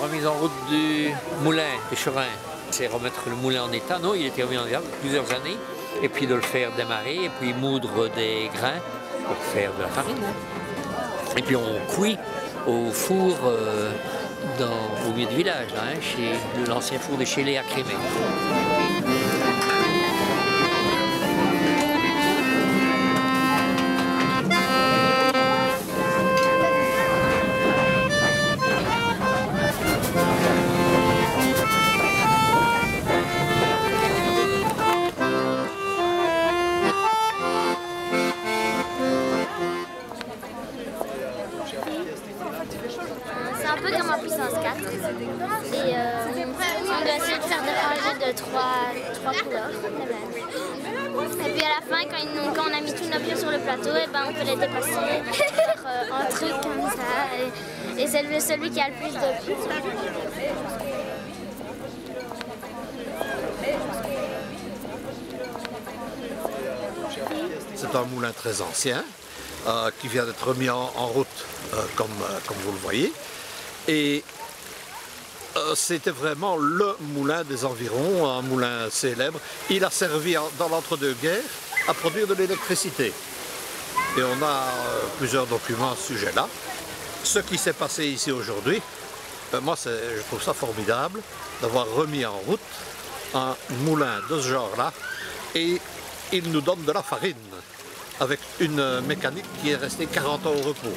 remise en route du moulin de Chorin, c'est remettre le moulin en état. Non, il était remis en état depuis plusieurs années. Et puis de le faire démarrer, et puis moudre des grains pour faire de la farine. Et puis on cuit au four au milieu du village, là, chez l'ancien four de Chélé à Crémay. C'est un peu comme en puissance 4 et on doit essayer de faire des rangées de trois couleurs. Et puis à la fin, quand on a mis tous nos pions sur le plateau, et ben on peut les dépasser, faire un truc comme ça et c'est celui qui a le plus de pions. C'est un moulin très ancien qui vient d'être mis en route comme vous le voyez. Et c'était vraiment le moulin des environs, un moulin célèbre. Il a servi dans l'entre-deux-guerres à produire de l'électricité. Et on a plusieurs documents à ce sujet-là. Ce qui s'est passé ici aujourd'hui, moi je trouve ça formidable d'avoir remis en route un moulin de ce genre-là. Et il nous donne de la farine avec une mécanique qui est restée 40 ans au repos.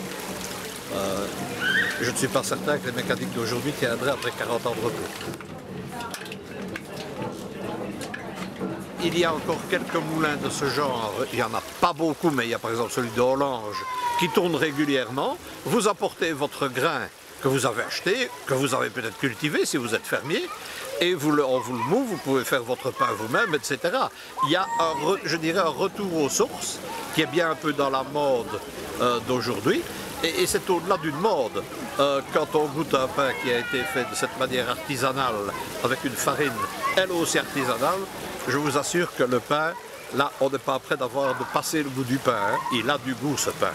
Je ne suis pas certain que les mécaniques d'aujourd'hui tiendraient après 40 ans de repos. Il y a encore quelques moulins de ce genre, il n'y en a pas beaucoup, mais il y a par exemple celui de Hollange qui tourne régulièrement. Vous apportez votre grain que vous avez acheté, que vous avez peut-être cultivé si vous êtes fermier, et on vous le moue, vous pouvez faire votre pain vous-même, etc. Il y a, je dirais, un retour aux sources qui est bien un peu dans la mode d'aujourd'hui, et c'est au-delà d'une mode. Quand on goûte un pain qui a été fait de cette manière artisanale, avec une farine, elle aussi artisanale, je vous assure que le pain, là, on n'est pas prêt de passer le goût du pain, hein. Il a du goût ce pain.